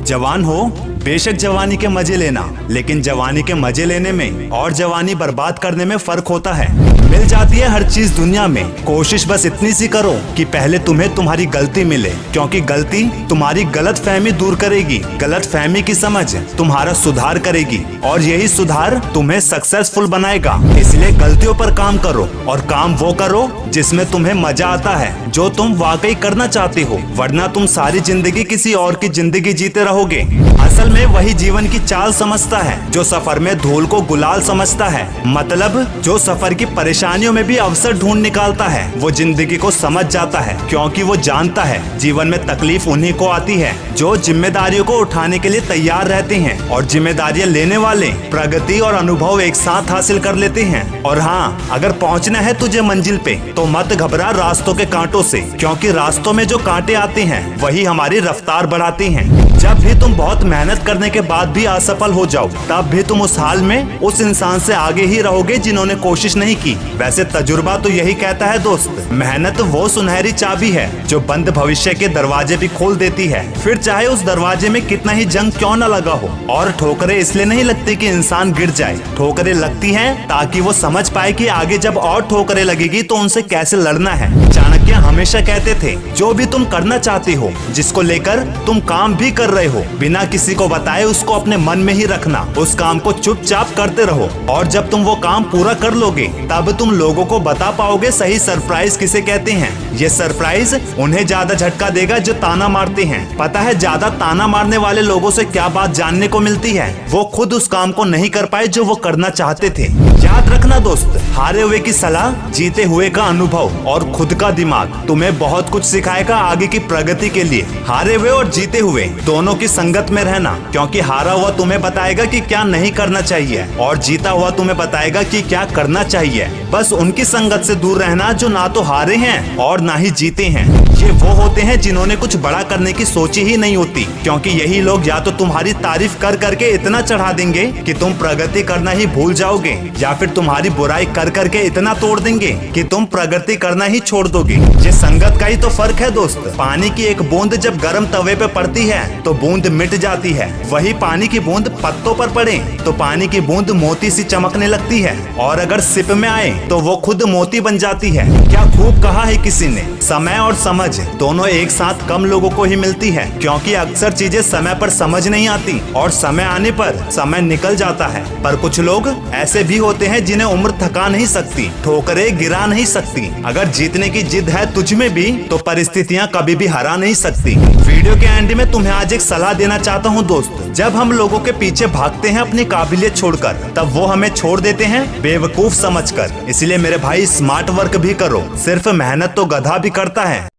जवान हो, बेशक जवानी के मजे लेना, लेकिन जवानी के मजे लेने में और जवानी बर्बाद करने में फर्क होता है। मिल जाती है हर चीज दुनिया में, कोशिश बस इतनी सी करो कि पहले तुम्हें तुम्हारी गलती मिले, क्योंकि गलती तुम्हारी गलत फहमी दूर करेगी, गलत फहमी की समझ तुम्हारा सुधार करेगी और यही सुधार तुम्हें सक्सेसफुल बनाएगा। इसलिए गलतियों पर काम करो और काम वो करो जिसमें तुम्हें मजा आता है, जो तुम वाकई करना चाहते हो, वरना तुम सारी जिंदगी किसी और की जिंदगी जीते रहोगे। असल में वही जीवन की चाल समझता है जो सफर में धूल को गुलाल समझता है, मतलब जो सफर की परेशानियों में भी अवसर ढूंढ निकालता है वो जिंदगी को समझ जाता है, क्योंकि वो जानता है जीवन में तकलीफ उन्हीं को आती है जो जिम्मेदारियों को उठाने के लिए तैयार रहते हैं, और जिम्मेदारियां लेने वाले प्रगति और अनुभव एक साथ हासिल कर लेते हैं। और हाँ, अगर पहुंचना है तुझे मंजिल पे तो मत घबरा रास्तों के कांटों से, क्योंकि रास्तों में जो कांटे आते हैं वही हमारी रफ्तार बढ़ाते हैं। जब भी तुम बहुत मेहनत करने के बाद भी असफल हो जाओ, तब भी तुम उस हाल में उस इंसान से आगे ही रहोगे जिन्होंने कोशिश नहीं की। वैसे तजुर्बा तो यही कहता है दोस्त, मेहनत वो सुनहरी चाबी है जो बंद भविष्य के दरवाजे भी खोल देती है, फिर चाहे उस दरवाजे में कितना ही जंग क्यों न लगा हो। और ठोकरें इसलिए नहीं लगती कि इंसान गिर जाए, ठोकरें लगती हैं ताकि वो समझ पाए कि आगे जब और ठोकरें लगेगी तो उनसे कैसे लड़ना है। चाणक्य हमेशा कहते थे, जो भी तुम करना चाहते हो, जिसको लेकर तुम काम भी कर रहे हो, बिना किसी को बताए उसको अपने मन में ही रखना, उस काम को चुपचाप करते रहो, और जब तुम वो काम पूरा कर लोगे तब तुम लोगों को बता पाओगे सही सरप्राइज किसे कहते हैं। ये सरप्राइज उन्हें ज्यादा झटका देगा जो ताना मारते हैं। पता है ज्यादा ताना मारने वाले लोगों से क्या बात जानने को मिलती है, वो खुद उस काम को नहीं कर पाए जो वो करना चाहते थे। याद रखना दोस्त, हारे हुए की सलाह, जीते हुए का अनुभव और खुद का दिमाग तुम्हें बहुत कुछ सिखाएगा आगे की प्रगति के लिए। हारे हुए और जीते हुए दोनों की संगत में रहना, क्योंकि हारा हुआ तुम्हें बताएगा कि क्या नहीं करना चाहिए और जीता हुआ तुम्हें बताएगा कि क्या करना चाहिए। बस उनकी संगत से दूर रहना जो ना तो हारे हैं और ना ही जीते हैं। ये वो होते हैं जिन्होंने कुछ बड़ा करने की सोची ही नहीं होती, क्योंकि यही लोग या तो तुम्हारी तारीफ कर करके इतना चढ़ा देंगे कि तुम प्रगति करना ही भूल जाओगे, या फिर तुम्हारी बुराई कर करके इतना तोड़ देंगे कि तुम प्रगति करना ही छोड़ दोगे। ये संगत का ही तो फर्क है दोस्त। पानी की एक बूंद जब गर्म तवे पे पड़ती है तो बूंद मिट जाती है, वही पानी की बूंद पत्तों पर पड़े तो पानी की बूंद मोती सी चमकने लगती है, और अगर सिप में आए तो वो खुद मोती बन जाती है। क्या खूब कहा है किसी ने, समय और समझ दोनों एक साथ कम लोगों को ही मिलती है, क्योंकि अक्सर चीजें समय पर समझ नहीं आती और समय आने पर समय निकल जाता है। पर कुछ लोग ऐसे भी होते हैं जिन्हें उम्र थका नहीं सकती, ठोकरें गिरा नहीं सकती। अगर जीतने की जिद है तुझ में भी तो परिस्थितियां कभी भी हरा नहीं सकती। वीडियो के एंड में तुम्हें आज एक सलाह देना चाहता हूँ दोस्त, जब हम लोगों के पीछे भागते हैं अपनी काबिलियत छोड़कर, तब वो हमें छोड़ देते हैं बेवकूफ समझकर। इसलिए मेरे भाई स्मार्ट वर्क भी करो, सिर्फ मेहनत तो गधा भी करता है।